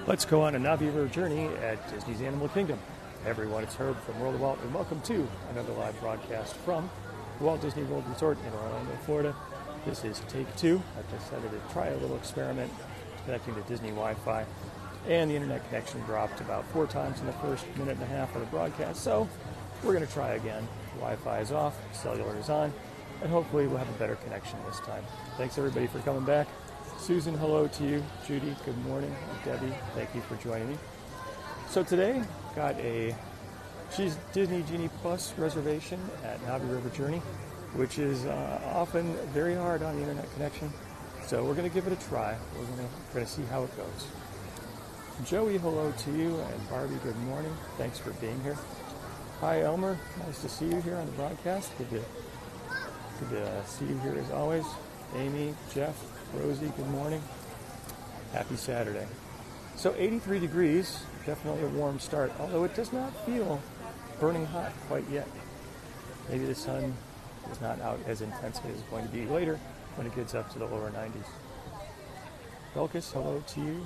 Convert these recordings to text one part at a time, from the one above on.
Let's go on a Navi River Journey at Disney's Animal Kingdom. Hey everyone, it's Herb from World of Walt, and welcome to another live broadcast from the Walt Disney World Resort in Orlando, Florida. This is take two. I've decided to try a little experiment connecting to Disney Wi-Fi, and the internet connection dropped about 4 times in the first minute and a half of the broadcast, so we're going to try again. Wi-Fi is off, cellular is on, and hopefully we'll have a better connection this time. Thanks everybody for coming back. Susan, hello to you. Judy, good morning. Debbie, thank you for joining me. So today, got a Disney Genie Plus reservation at Navi River Journey, which is often very hard on the internet connection. So we're going to give it a try. We're going to see how it goes. Joey, hello to you, and Barbie, good morning. Thanks for being here. Hi, Elmer. Nice to see you here on the broadcast. Good to see you here as always. Amy, Jeff, Rosie, good morning. Happy Saturday. So 83 degrees, definitely a warm start, although it does not feel burning hot quite yet. Maybe the sun is not out as intensely as it's going to be later when it gets up to the lower 90s. Belkis, hello to you.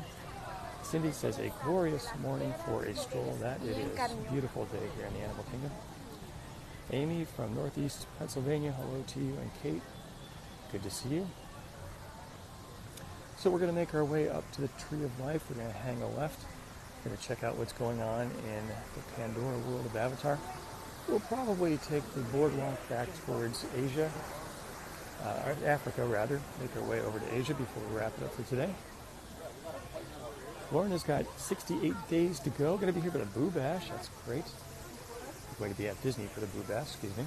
Cindy says a glorious morning for a stroll. That it is. Beautiful day here in the Animal Kingdom. Amy from Northeast Pennsylvania, hello to you. And Kate, good to see you. So we're going to make our way up to the Tree of Life. We're going to hang a left. We're going to check out what's going on in the Pandora world of Avatar. We'll probably take the boardwalk back towards Asia, Africa rather, make our way over to Asia before we wrap it up for today. Lauren has got 68 days to go. Going to be here for the Boo Bash. That's great. Going to be at Disney for the Boo Bash, excuse me.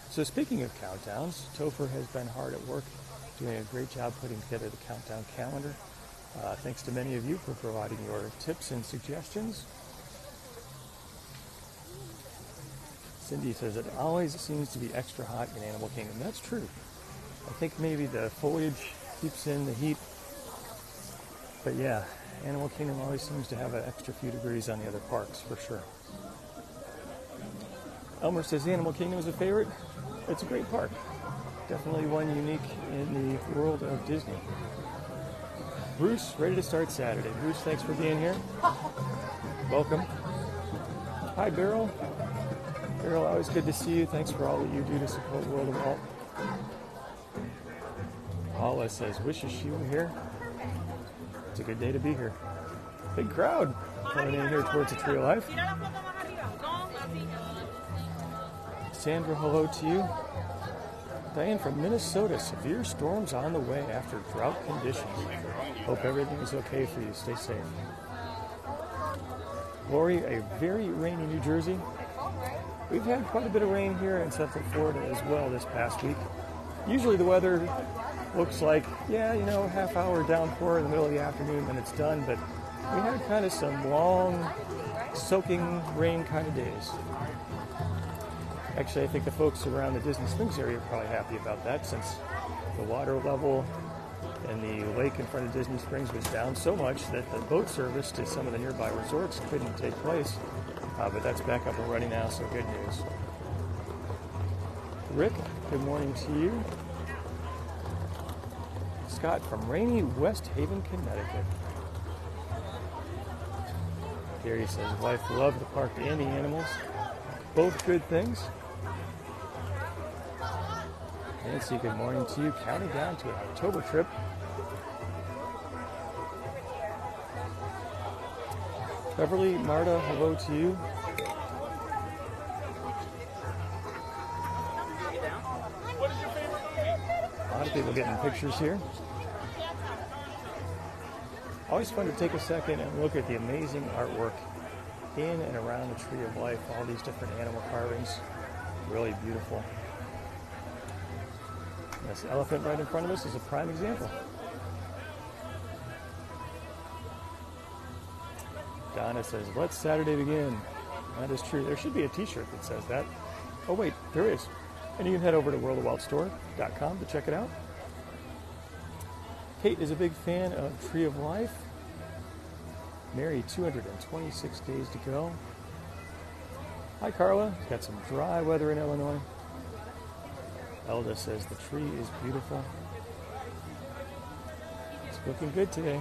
So speaking of countdowns, Topher has been hard at work, doing a great job putting together the countdown calendar. Thanks to many of you for providing your tips and suggestions. Cindy says it always seems to be extra hot in Animal Kingdom. That's true. I think maybe the foliage keeps in the heat. But yeah, Animal Kingdom always seems to have an extra few degrees on the other parks, for sure. Elmer says Animal Kingdom is a favorite. It's a great park. Definitely one unique in the world of Disney. Bruce, ready to start Saturday. Bruce, thanks for being here. Welcome. Hi, Beryl. Beryl, always good to see you. Thanks for all that you do to support World of Walt. Paula says, wishes she were here. It's a good day to be here. Big crowd coming in here towards the Tree of Life. Sandra, hello to you. Diane from Minnesota, severe storms on the way after drought conditions. Hope everything is okay for you. Stay safe. Lori, a very rainy New Jersey. We've had quite a bit of rain here in Central Florida as well this past week. Usually the weather looks like, half-hour downpour in the middle of the afternoon, then it's done, but we had kind of some long, soaking rain kind of days. Actually, I think the folks around the Disney Springs area are probably happy about that, since the water level in the lake in front of Disney Springs was down so much that the boat service to some of the nearby resorts couldn't take place. But that's back up and running now, so good news. Rick, good morning to you. Scott from rainy West Haven, Connecticut. Gary says, wife loved the park and the animals. Both good things. Nancy, good morning to you. Counting down to an October trip. Beverly, Marta, hello to you. A lot of people getting pictures here. Always fun to take a second and look at the amazing artwork in and around the Tree of Life. All these different animal carvings. Really beautiful. This elephant right in front of us is a prime example. Donna says, let Saturday begin. That is true. There should be a t-shirt that says that. Oh wait, there is. And you can head over to worldofwildstore.com to check it out. Kate is a big fan of Tree of Life. Mary, 226 days to go. Hi Carla, got some dry weather in Illinois. Elda says the tree is beautiful. It's looking good today.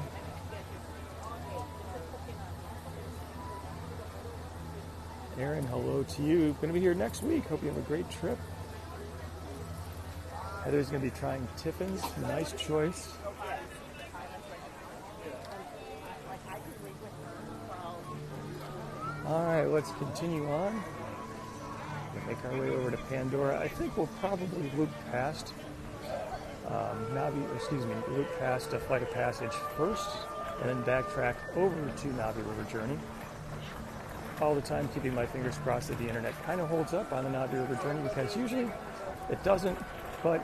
Aaron, hello to you. Going to be here next week. Hope you have a great trip. Heather's going to be trying Tiffin's. Nice choice. All right, let's continue on. We'll make our way over to Pandora. I think we'll probably loop past loop past a Flight of Passage first, and then backtrack over to Navi River Journey. All the time keeping my fingers crossed that the internet kind of holds up on the Navi River Journey, because usually it doesn't, but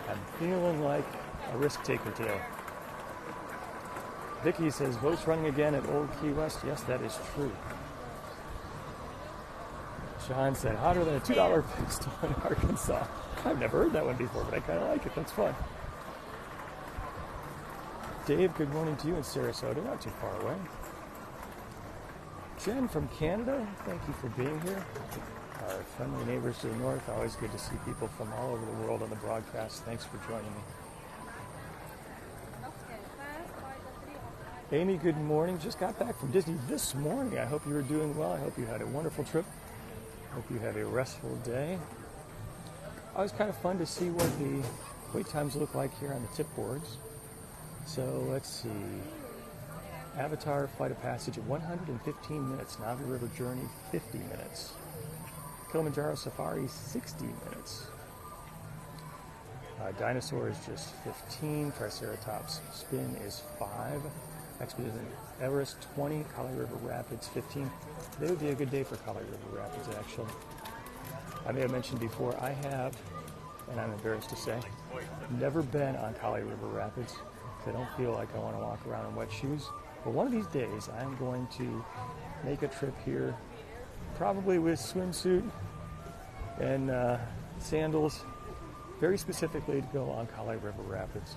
I'm feeling like a risk taker today. Vicky says, boats running again at Old Key West. Yes, that is true. Sean said, hotter than a $2 pistol in Arkansas. I've never heard that one before, but I kind of like it. That's fun. Dave, good morning to you in Sarasota, not too far away. Jen from Canada, thank you for being here. Our friendly neighbors to the north, always good to see people from all over the world on the broadcast. Thanks for joining me. Amy, good morning. Just got back from Disney this morning. I hope you were doing well. I hope you had a wonderful trip. Hope you had a restful day. Always kind of fun to see what the wait times look like here on the tip boards. So let's see. Avatar Flight of Passage at 115 minutes. Navi River Journey 50 minutes. Kilimanjaro Safari 60 minutes. Dinosaur is just 15. Triceratops Spin is 5. Expedition Everest 20. Kali River Rapids 15. Today would be a good day for Kali River Rapids, actually. I may have mentioned before, I have, and I'm embarrassed to say, never been on Kali River Rapids. I don't feel like I want to walk around in wet shoes. But one of these days, I'm going to make a trip here, probably with swimsuit and sandals, very specifically to go on Kali River Rapids.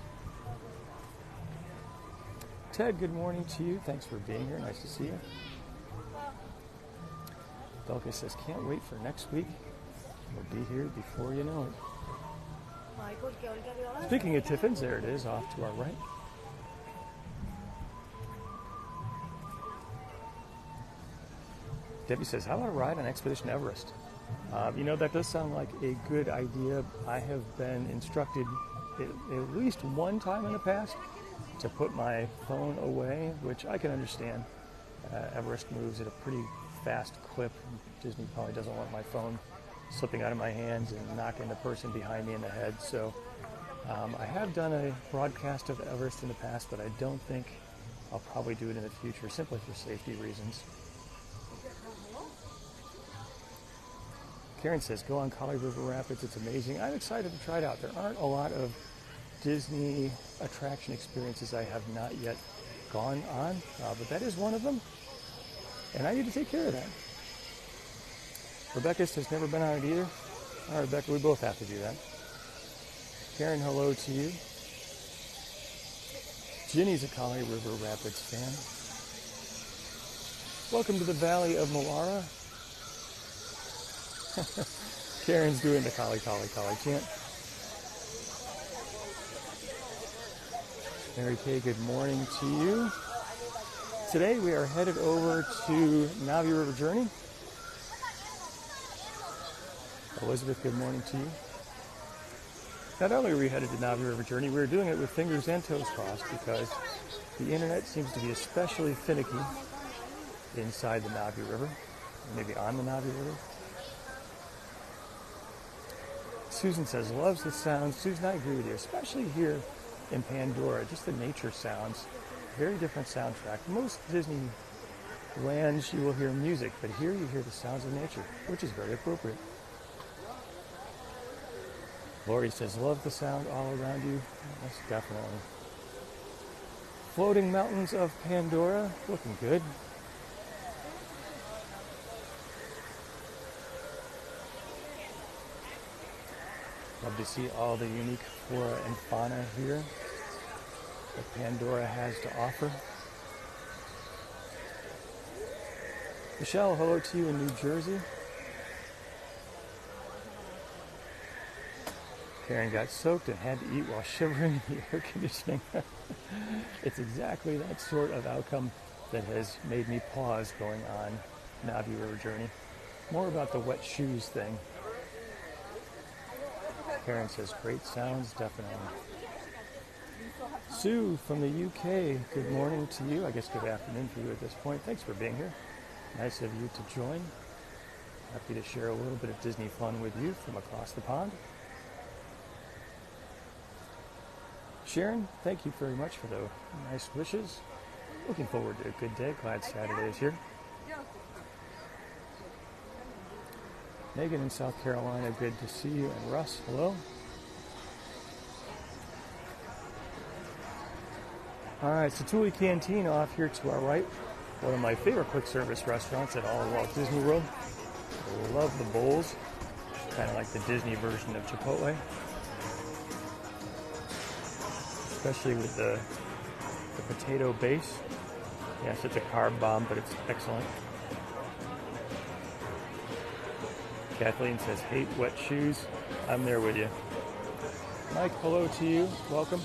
Ted, good morning to you. Thanks for being here. Nice to see you. Belka says, can't wait for next week. We'll be here before you know it. Speaking of Tiffin's, there it is, off to our right. Debbie says, how about a ride on Expedition Everest? That does sound like a good idea. I have been instructed at least one time in the past to put my phone away, which I can understand. Everest moves at a pretty fast clip. Disney probably doesn't want my phone slipping out of my hands and knocking the person behind me in the head. So I have done a broadcast of Everest in the past, but I don't think I'll probably do it in the future, simply for safety reasons. Karen says, go on Kali River Rapids. It's amazing. I'm excited to try it out. There aren't a lot of Disney attraction experiences I have not yet gone on, but that is one of them, and I need to take care of that. Rebecca has never been on it either. All right, Rebecca, we both have to do that. Karen, hello to you. Ginny's a Kali River Rapids fan. Welcome to the Valley of Moara. Karen's doing the Kali chant. Mary Kay, good morning to you. Today we are headed over to Navi River Journey. Elizabeth, good morning to you. Not only are we headed to Navi River Journey, we're doing it with fingers and toes crossed because the internet seems to be especially finicky inside the Navi River, maybe on the Navi River. Susan says, loves the sounds. Susan, I agree with you, especially here in Pandora, just the nature sounds. Very different soundtrack. Most Disney lands you will hear music, but here you hear the sounds of nature, which is very appropriate. Lori says, love the sound all around you. Yes, definitely. Floating mountains of Pandora, looking good. Love to see all the unique flora and fauna here that Pandora has to offer. Michelle, hello to you in New Jersey. Karen got soaked and had to eat while shivering in the air conditioning. It's exactly that sort of outcome that has made me pause going on Navi River Journey. more about the wet shoes thing. Karen says, great sounds, definitely. Sue from the UK, good morning to you. I guess good afternoon for you at this point. Thanks for being here. Nice of you to join. Happy to share a little bit of Disney fun with you from across the pond. Sharon, thank you very much for the nice wishes. Looking forward to a good day. Glad Saturday is here. Megan in South Carolina, good to see you. And Russ, hello. All right, so Thule Canteen off here to our right. One of my favorite quick service restaurants at all of Walt Disney World. I love the bowls. Kind of like the Disney version of Chipotle. Especially with the potato base. Yes, it's a carb bomb, but it's excellent. Kathleen says, hate wet shoes. I'm there with you. Mike, hello to you. Welcome.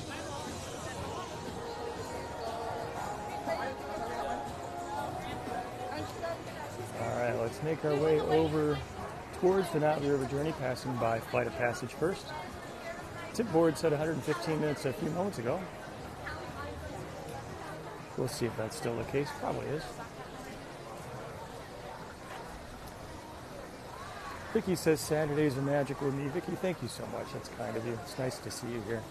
All right, let's make our way over towards the Navi River Journey, passing by Flight of Passage first. Tip board said 115 minutes a few moments ago. We'll see if that's still the case. Probably is. Vicky says Saturdays are magic with me. Vicky, thank you so much. That's kind of you. It's nice to see you here.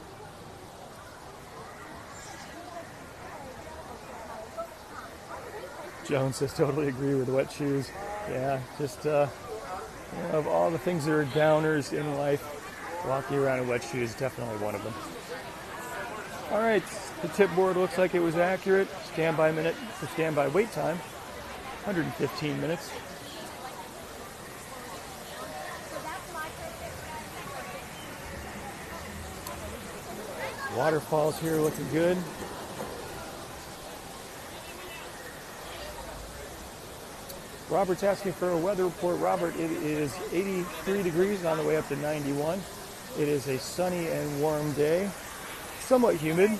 Joan says totally agree with wet shoes. Yeah, just of all the things that are downers in life, walking around in wet shoes is definitely one of them. All right, the tip board looks like it was accurate. Standby minute for standby wait time, 115 minutes. Waterfalls here looking good. Robert's asking for a weather report. Robert, it is 83 degrees on the way up to 91. It is a sunny and warm day. Somewhat humid.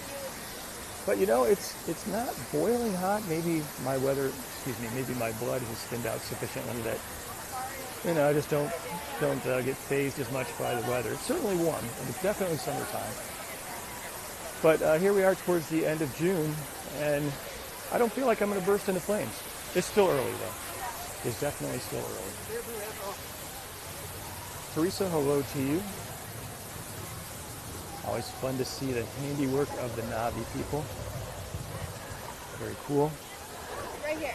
But you know, it's not boiling hot. Maybe my maybe my blood has thinned out sufficiently that, you know, I just don't get fazed as much by the weather. It's certainly warm, and it's definitely summertime. But here we are towards the end of June, and I don't feel like I'm going to burst into flames. It's still early, though. It's definitely still early. Teresa, hello to you. Always fun to see the handiwork of the Navi people. Very cool. Right here.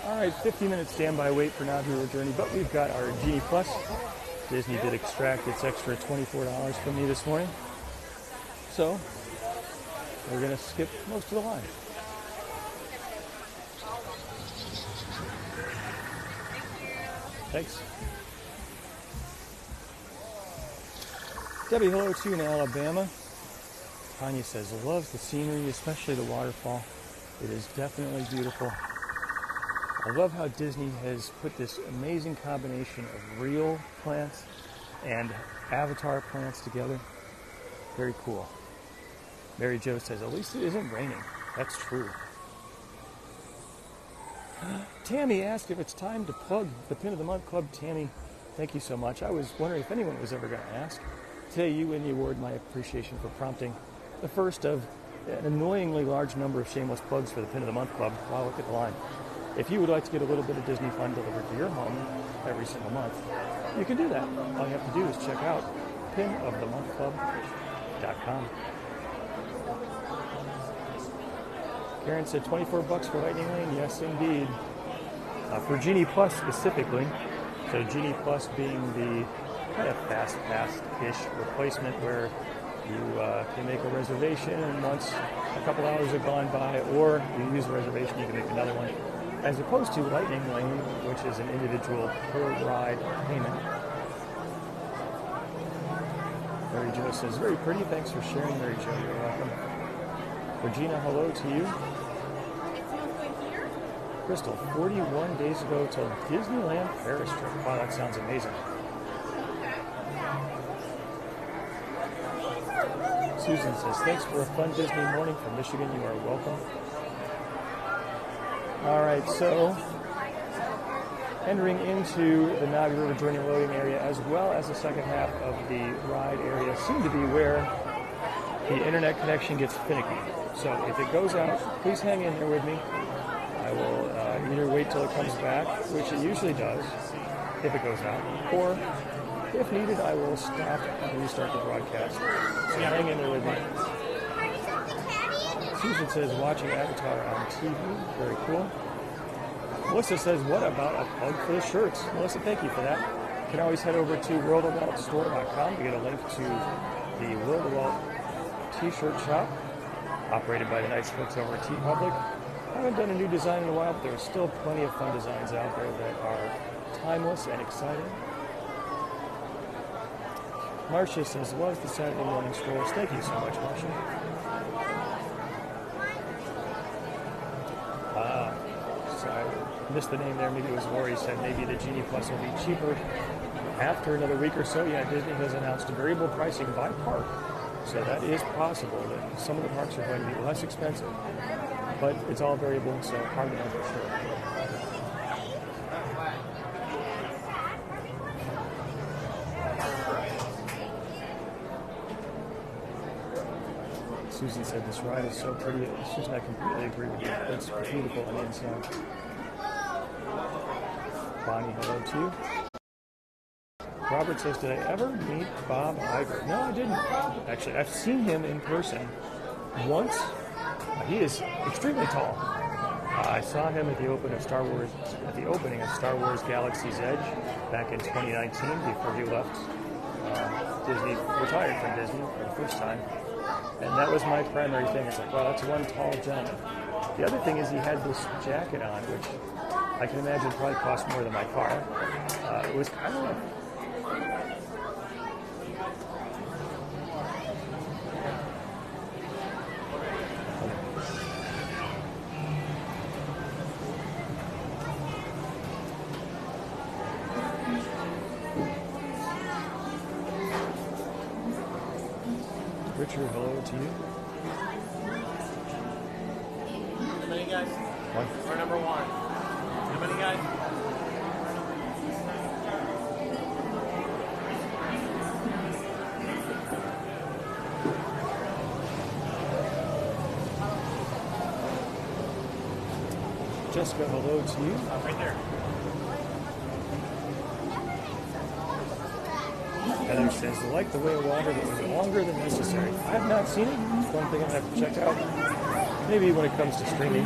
All right, 50-minute standby wait for Navi River Journey, but we've got our Genie Plus. Disney did extract its extra $24 from me this morning. So, we're going to skip most of the line. Thanks. Debbie, hello to you in Alabama. Tanya says, loves the scenery, especially the waterfall. It is definitely beautiful. I love how Disney has put this amazing combination of real plants and avatar plants together. Very cool. Mary Jo says, at least it isn't raining. That's true. Tammy asked if it's time to plug the Pin of the Month Club. Tammy, thank you so much. I was wondering if anyone was ever going to ask. Today you win the award, my appreciation for prompting the first of an annoyingly large number of shameless plugs for the Pin of the Month Club. Wow, look at the line. If you would like to get a little bit of Disney fun delivered to your home every single month, you can do that. All you have to do is check out pinofthemonthclub.com. Karen said $24 for Lightning Lane. Yes, indeed. For Genie Plus specifically, so Genie Plus being the kind of fast pass-ish replacement where you can make a reservation, and once a couple hours have gone by, or you use a reservation, you can make another one, as opposed to Lightning Lane, which is an individual per-ride payment. Mary Jo says, very pretty. Thanks for sharing, Mary Jo. You're welcome. Regina, hello to you. Crystal, 41 days ago till Disneyland Paris trip. Wow, that sounds amazing. Susan says, thanks for a fun Disney morning from Michigan. You are welcome. All right, so entering into the Navi River Journey loading area, as well as the second half of the ride area, seem to be where the internet connection gets finicky. So if it goes out, please hang in there with me. I will either wait till it comes back, which it usually does if it goes out, or if needed, I will stop and restart the broadcast. So hang in there with me. Susan says, watching Avatar on TV. Very cool. Melissa says, what about a plug for the shirts? Melissa, thank you for that. You can always head over to worldofwaltstore.com to get a link to the World of Walt t-shirt shop, operated by the nice folks over at TeePublic. I haven't done a new design in a while, but there are still plenty of fun designs out there that are timeless and exciting. Marcia says, was the Saturday morning strolls. Thank you so much, Marcia. Sorry, I missed the name there. Maybe it was Lori said maybe the Genie Plus will be cheaper after another week or so. Yeah, Disney has announced variable pricing by park. So that is possible that some of the parks are going to be less expensive. But it's all variable, so hard to know for sure. Susan said this ride is so pretty. Susan, I completely agree with you. It's beautiful on the inside. Bonnie, hello to you. Robert says, did I ever meet Bob Iger? No, I didn't. Actually, I've seen him in person once. He is extremely tall. I saw him at the opening of Star Wars Galaxy's Edge back in 2019 before he left Disney, retired from Disney for the first time. And that was my primary thing. It's like, wow, that's one tall gentleman. The other thing is he had this jacket on, which I can imagine probably cost more than my car. It was kind of like... Richard, hello to you. How many guys? One. We're number one. How many guys? Jessica, hello to you. Right there. Heather says, like the way of water that was longer than necessary. I have not seen it. It's one thing I have to check out. Maybe when it comes to streaming.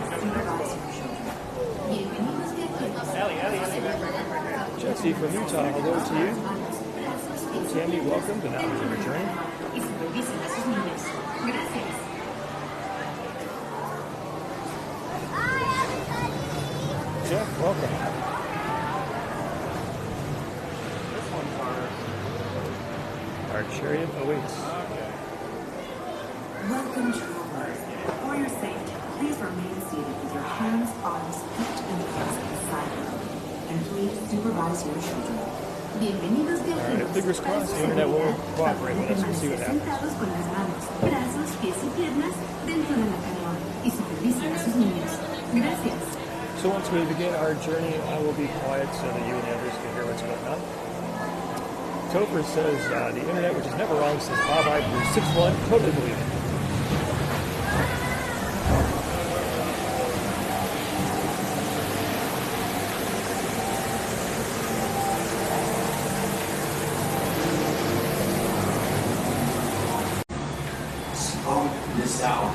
Jesse from Utah, hello to you. Tammy, welcome to Navi River Journey. Jeff, welcome. Our chariot awaits. Welcome, travelers. For your safety, please remain seated with your hands, arms, feet, and legs inside the room. And please supervise your children. Bienvenidos viajeros. Fingers crossed, the internet will cooperate with us. We'll see what happens. Sentados con las manos, brazos, pies y piernas dentro de la canoa y supervisen a sus niños. Gracias. So once we begin our journey, I will be quiet so that you and the others can hear what's going on. Topher says, the internet, which is never wrong, says Bob Iger is 6'1", totally believe it. Smoke this out.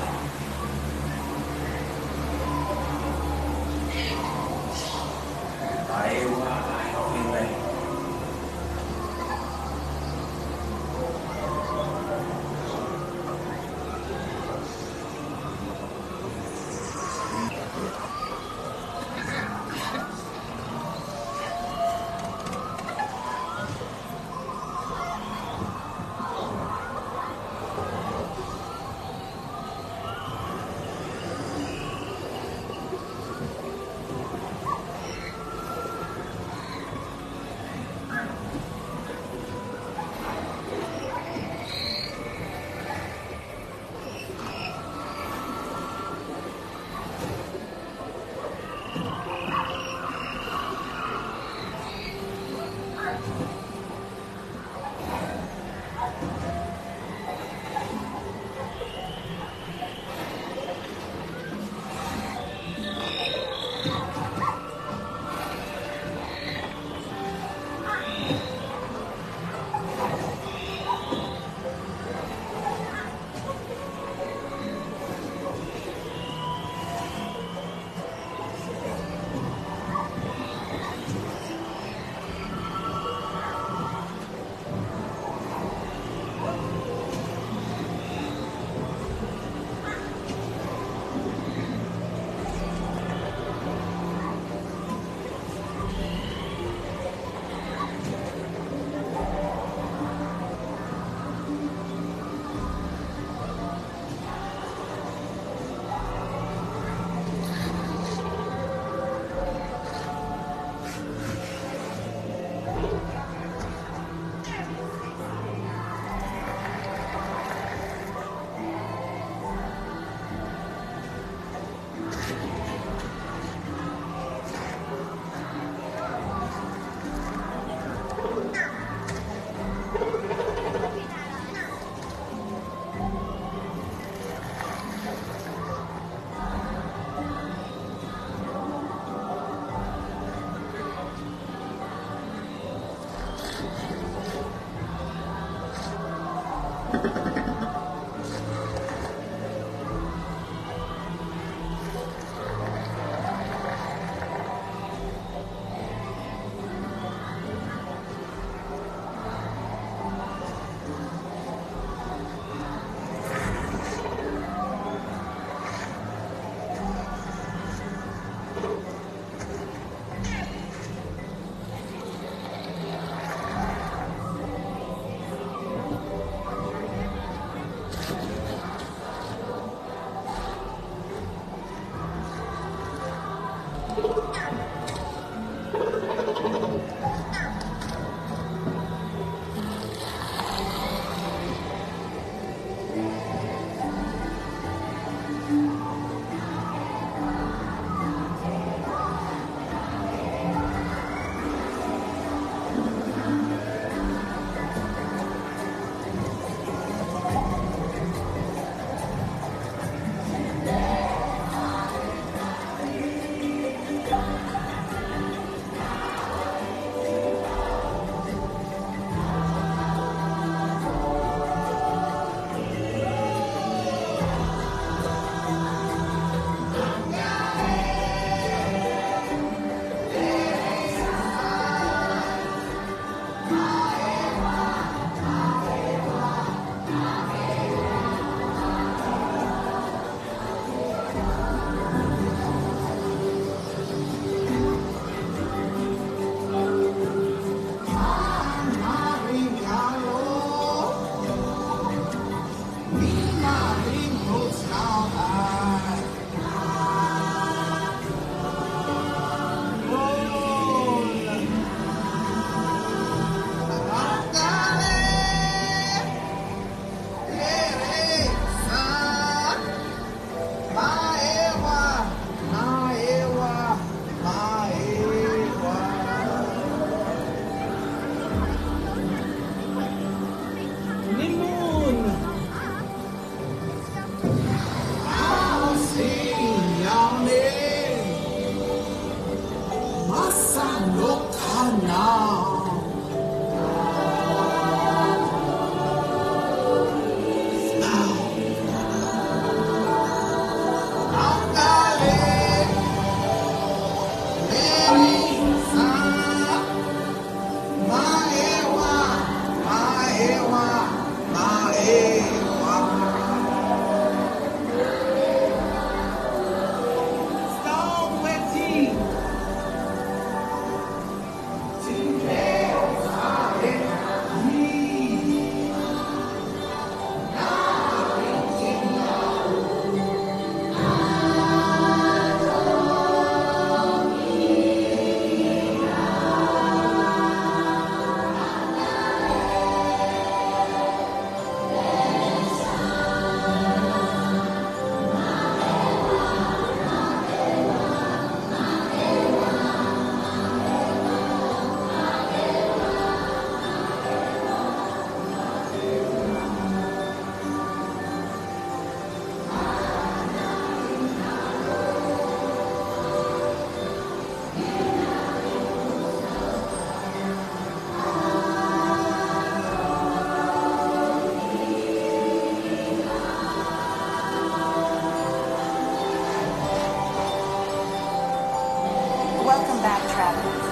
Welcome back, travelers.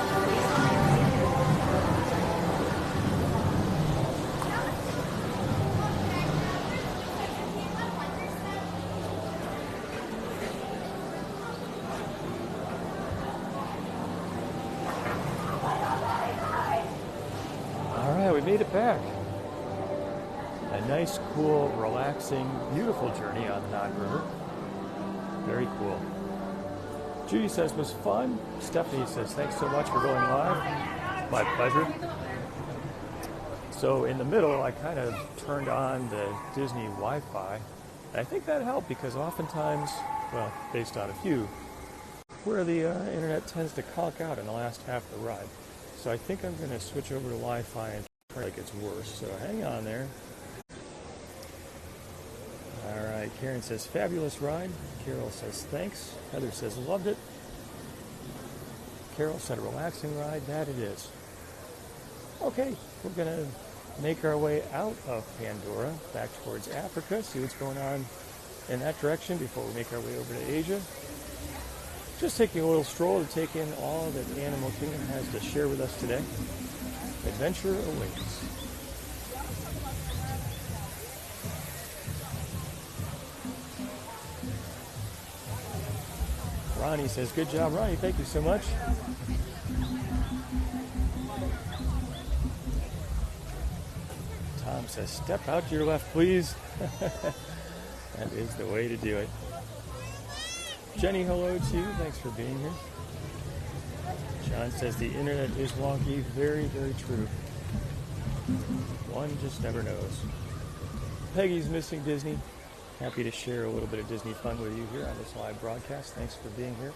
All right, we made it back. A nice, cool, relaxing, beautiful journey on the Navi River. Very cool. Judy says, was fun. Stephanie says, thanks so much for going live. My pleasure. So in the middle, I kind of turned on the Disney Wi-Fi. And I think that helped because oftentimes, well, based on a few, where the internet tends to conk out in the last half of the ride. So I think I'm going to switch over to Wi-Fi and try like it's worse. So hang on there. All right, Karen says, fabulous ride. Carol says, thanks. Heather says, loved it. Carol said, a relaxing ride. That it is. Okay, we're going to make our way out of Pandora, back towards Africa, see what's going on in that direction before we make our way over to Asia. Just taking a little stroll to take in all that the Animal Kingdom has to share with us today. Adventure awaits. Ronnie says, good job, Ronnie. Thank you so much. Tom says, step out to your left, please. That is the way to do it. Jenny, hello to you. Thanks for being here. John says the internet is wonky. Very, very true. One just never knows. Peggy's missing Disney. Happy to share a little bit of Disney fun with you here on this live broadcast. Thanks for being here.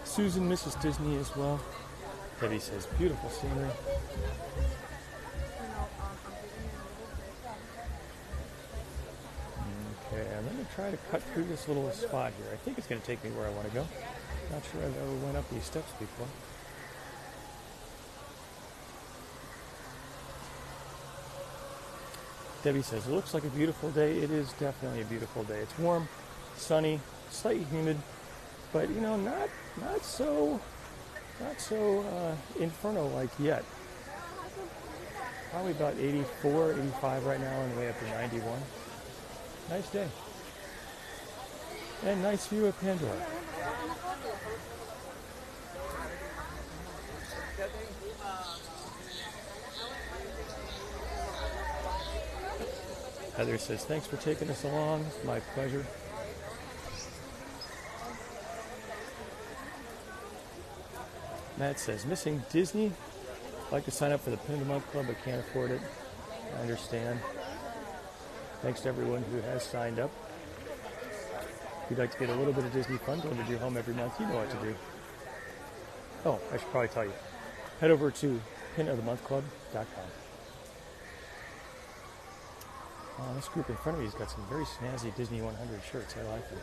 Susan misses Disney as well. Debbie says beautiful scenery. Okay, I'm going to try to cut through this little spot here. I think it's going to take me where I want to go. Not sure I've ever went up these steps before. Debbie says, it looks like a beautiful day. It is definitely a beautiful day. It's warm, sunny, slightly humid, but you know, not so inferno-like yet. Probably about 84, 85 right now, on the way up to 91. Nice day. And nice view of Pandora. Heather says, thanks for taking us along. It's my pleasure. Matt says, missing Disney. I'd like to sign up for the Pin of the Month Club, but can't afford it. I understand. Thanks to everyone who has signed up. If you'd like to get a little bit of Disney fun delivered to your home every month, you know what to do. Oh, I should probably tell you. Head over to pinofthemonthclub.com. This group in front of me has got some very snazzy Disney 100 shirts. I like them.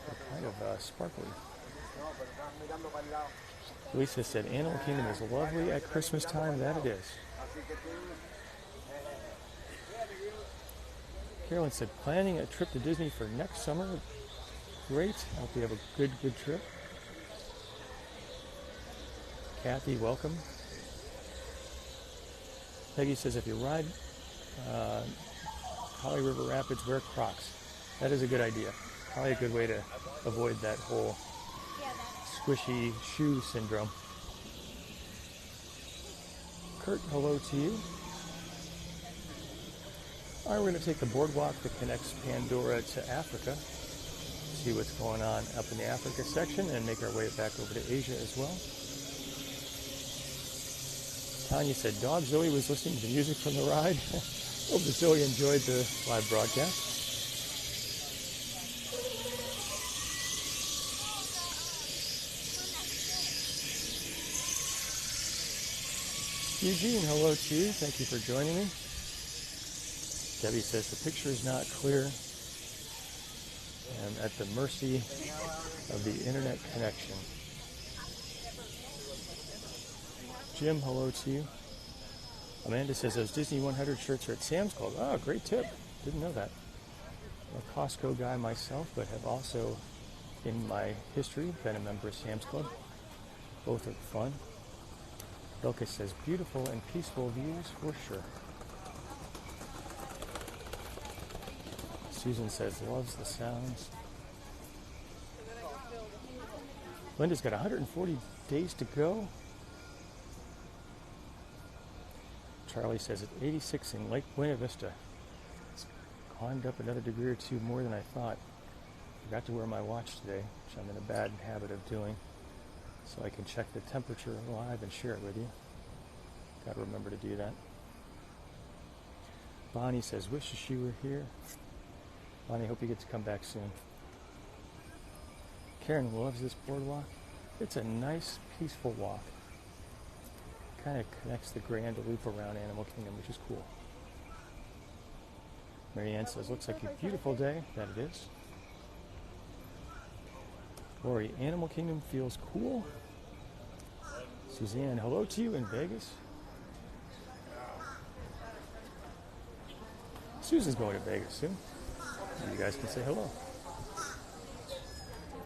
They're kind of sparkly. Lisa said, Animal Kingdom is lovely at Christmas time. That it is. Carolyn said, planning a trip to Disney for next summer. Great. I hope you have a good trip. Kathy, welcome. Peggy says, if you ride Holly River Rapids, wear Crocs. That is a good idea. Probably a good way to avoid that whole squishy shoe syndrome. Kurt, hello to you. All right, we're going to take the boardwalk that connects Pandora to Africa, see what's going on up in the Africa section, and make our way back over to Asia as well. Tanya said, dog Zoe was listening to the music from the ride. Hope that Zoe enjoyed the live broadcast. Eugene, hello to you. Thank you for joining me. Debbie says the picture is not clear. I'm at the mercy of the internet connection. Jim, hello to you. Amanda says those Disney 100 shirts are at Sam's Club. Oh, great tip. Didn't know that. I'm a Costco guy myself, but have also, in my history, been a member of Sam's Club. Both are fun. Bilka says beautiful and peaceful views for sure. Susan says loves the sounds. Linda's got 140 days to go. Charlie says it's 86 in Lake Buena Vista. It's climbed up another degree or two more than I thought. Forgot to wear my watch today, which I'm in a bad habit of doing, so I can check the temperature live and share it with you. Got to remember to do that. Bonnie says, wishes she were here. Bonnie, hope you get to come back soon. Karen loves this boardwalk. It's a nice, peaceful walk. Kind of connects the grand loop around Animal Kingdom, which is cool. Marianne says, looks like a beautiful day. That it is. Lori, Animal Kingdom feels cool. Suzanne, hello to you in Vegas. Susan's going to Vegas soon. You guys can say hello.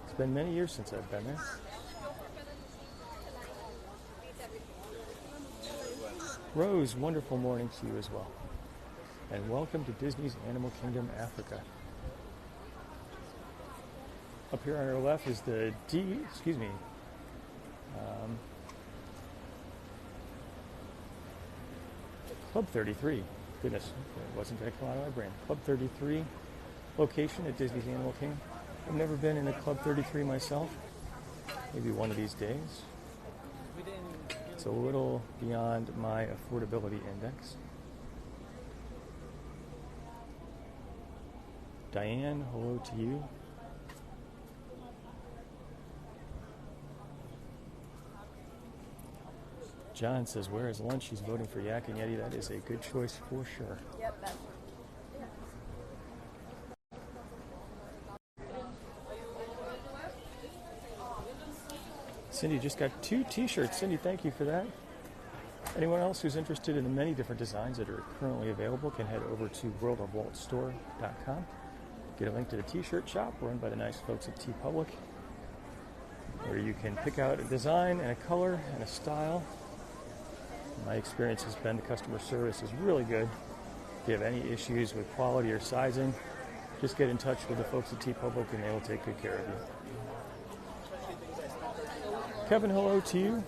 It's been many years since I've been there. Rose, wonderful morning to you as well. And welcome to Disney's Animal Kingdom Africa. Up here on our left is the Club 33. Goodness, it wasn't going to come out of my brain. Club 33 location at Disney's Animal Kingdom. I've never been in a Club 33 myself. Maybe one of these days. It's a little beyond my affordability index. Diane, hello to you. John says, where is lunch? He's voting for Yak and Yeti. That is a good choice for sure. Yep, that's Cindy just got 2 t-shirts. Cindy, thank you for that. Anyone else who's interested in the many different designs that are currently available can head over to worldofwaltstore.com. Get a link to the t-shirt shop run by the nice folks at TeePublic, where you can pick out a design and a color and a style. My experience has been the customer service is really good. If you have any issues with quality or sizing, just get in touch with the folks at TeePublic and they will take good care of you. Kevin, hello to you.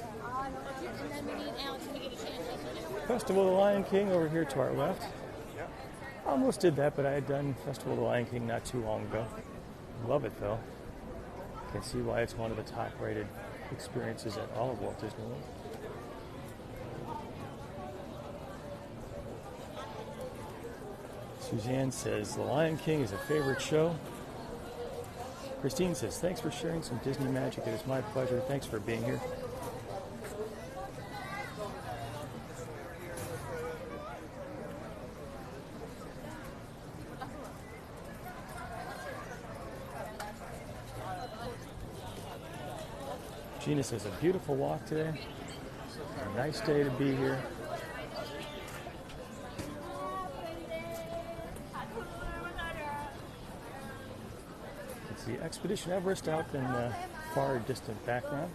Festival of the Lion King over here to our left. Almost did that, but I had done Festival of the Lion King not too long ago. Love it though. Can see why it's one of the top rated experiences at all of Walt Disney World. Suzanne says, The Lion King is a favorite show. Christine says, thanks for sharing some Disney magic. It is my pleasure. Thanks for being here. Gina says, a beautiful walk today. A nice day to be here. The Expedition Everest out in the far distant background.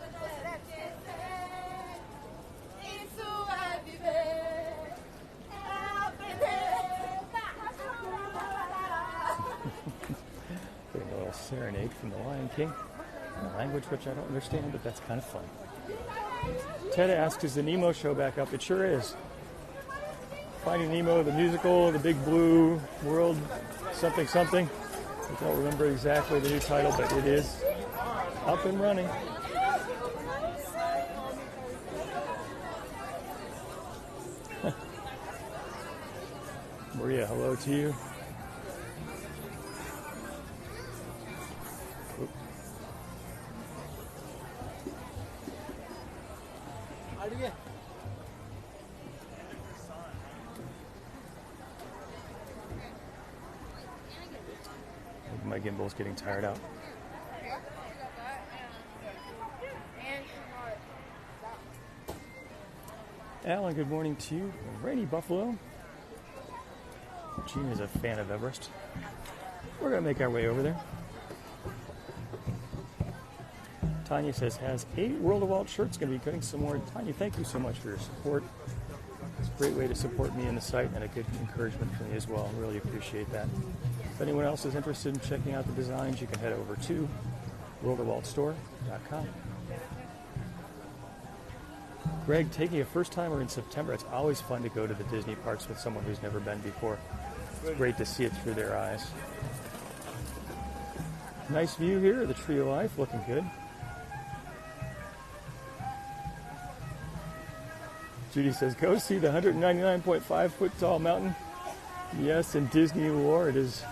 Getting a little serenade from the Lion King, in a language which I don't understand, but that's kind of fun. Ted asks, is the Nemo show back up? It sure is. Finding Nemo, the musical, the Big Blue World, something something. I don't remember exactly the new title, but it is up and running. Maria, hello to you. Oop. My gimbal's getting tired out. Alan, good morning to you. Rainy Buffalo. Gina's a fan of Everest. We're going to make our way over there. Tanya says, has 8 World of Walt shirts going to be getting some more. Tanya, thank you so much for your support. It's a great way to support me and the site and a good encouragement for me as well. Really appreciate that. If anyone else is interested in checking out the designs, you can head over to worldofwaltstore.com. Greg, taking a first timer in September, it's always fun to go to the Disney parks with someone who's never been before. It's great to see it through their eyes. Nice view here of the Tree of Life, looking good. Judy says, go see the 199.5 foot tall mountain. Yes, in Disney lore, it is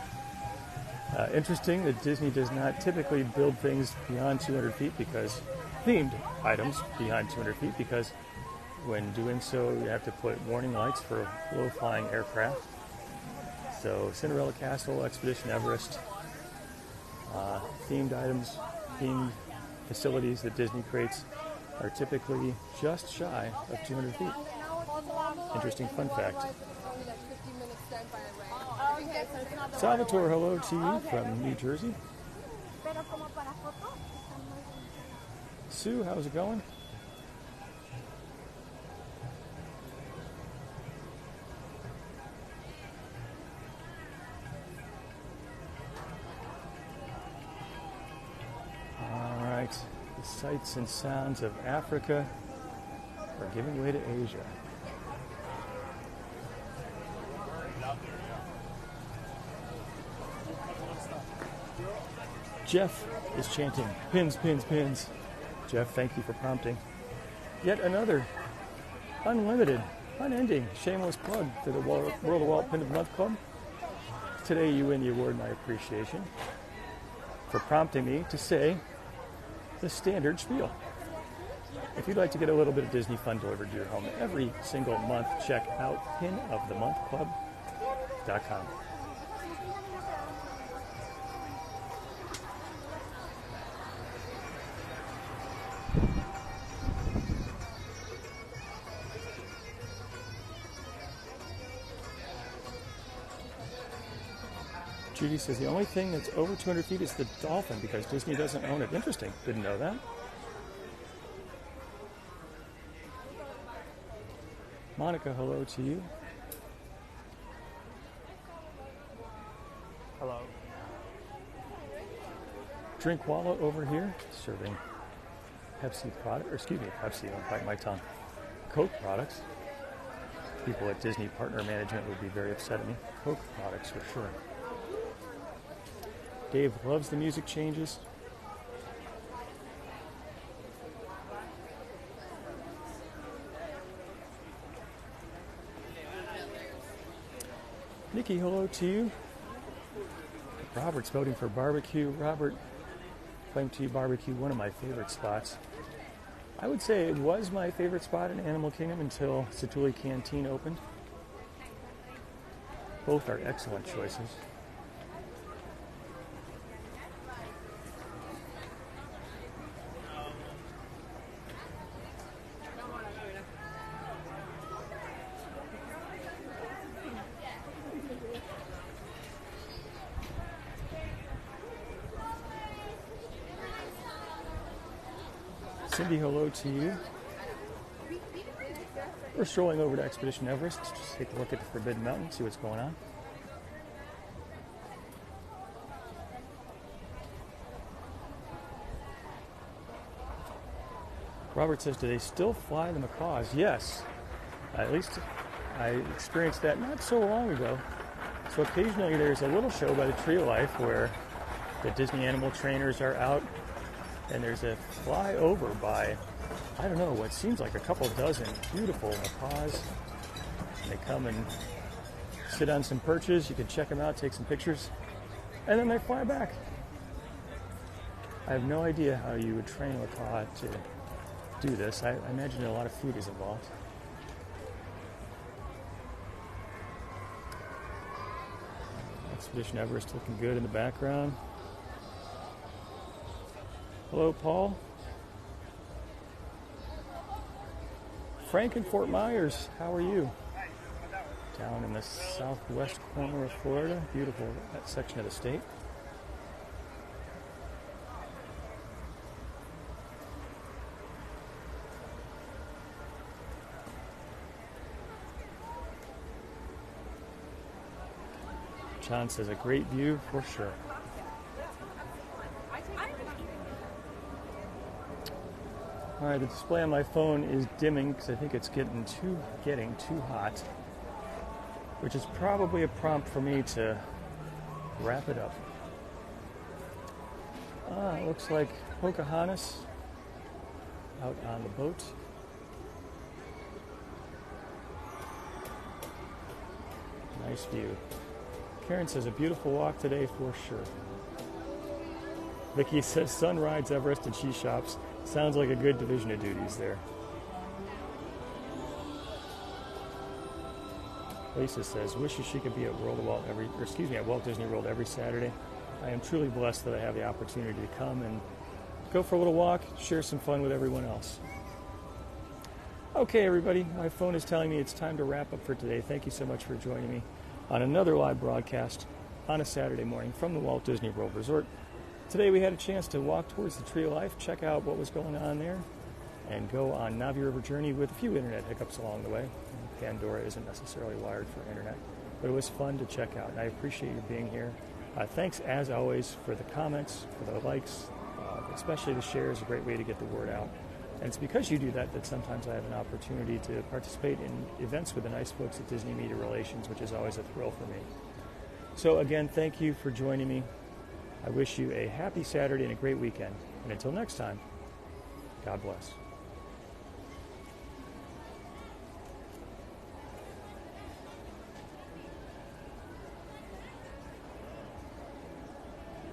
interesting that Disney does not typically build things beyond 200 feet because themed items beyond 200 feet because when doing so, you have to put warning lights for low-flying aircraft. So Cinderella Castle, Expedition Everest, themed items, themed facilities that Disney creates are typically just shy of 200 feet. Interesting fun fact. Salvatore, hello to you from New Jersey. Sue, how's it going? All right, the sights and sounds of Africa are giving way to Asia. Jeff is chanting, pins, pins, pins. Jeff, thank you for prompting. Yet another unlimited, unending, shameless plug for the World of Walt Pin of the Month Club. Today you win the award, my appreciation, for prompting me to say the standard spiel. If you'd like to get a little bit of Disney fun delivered to your home every single month, check out pinofthemonthclub.com. Judy says the only thing that's over 200 feet is the dolphin because Disney doesn't own it. Interesting. Didn't know that. Monica, hello to you. Hello. Drinkwalla over here serving Pepsi Pepsi, don't bite my tongue. Coke products. People at Disney Partner Management would be very upset at me. Coke products for sure. Dave loves the music changes. Nikki, hello to you. Robert's voting for barbecue. Robert, claim to you barbecue, one of my favorite spots. I would say it was my favorite spot in Animal Kingdom until Satuli Canteen opened. Both are excellent choices. Cindy, hello to you. We're strolling over to Expedition Everest. Just take a look at the Forbidden Mountain, see what's going on. Robert says, do they still fly the macaws? Yes. At least I experienced that not so long ago. So occasionally there's a little show by the Tree of Life where the Disney animal trainers are out and there's a flyover by, I don't know, what seems like a couple dozen beautiful macaws. And they come and sit on some perches. You can check them out, take some pictures, and then they fly back. I have no idea how you would train a macaw to do this. I imagine a lot of food is involved. Expedition Everest looking good in the background. Hello, Paul. Frank in Fort Myers, how are you? Down in the southwest corner of Florida. Beautiful, that section of the state. John says a great view for sure. All right, the display on my phone is dimming because I think it's getting too hot, which is probably a prompt for me to wrap it up. It looks like Pocahontas out on the boat. Nice view. Karen says a beautiful walk today for sure. Vicky says son rides Everest and she shops. Sounds like a good division of duties there. Lisa says wishes she could be at Walt Disney World every Saturday. I am truly blessed that I have the opportunity to come and go for a little walk, share some fun with everyone else. Okay, everybody, my phone is telling me it's time to wrap up for today. Thank you so much for joining me on another live broadcast on a Saturday morning from the Walt Disney World Resort. Today we had a chance to walk towards the Tree of Life, check out what was going on there, and go on Navi River Journey with a few internet hiccups along the way. Pandora isn't necessarily wired for internet, but it was fun to check out, and I appreciate you being here. Thanks, as always, for the comments, for the likes, especially the shares, a great way to get the word out. And it's because you do that that sometimes I have an opportunity to participate in events with the nice folks at Disney Media Relations, which is always a thrill for me. So again, thank you for joining me. I wish you a happy Saturday and a great weekend. And until next time, God bless.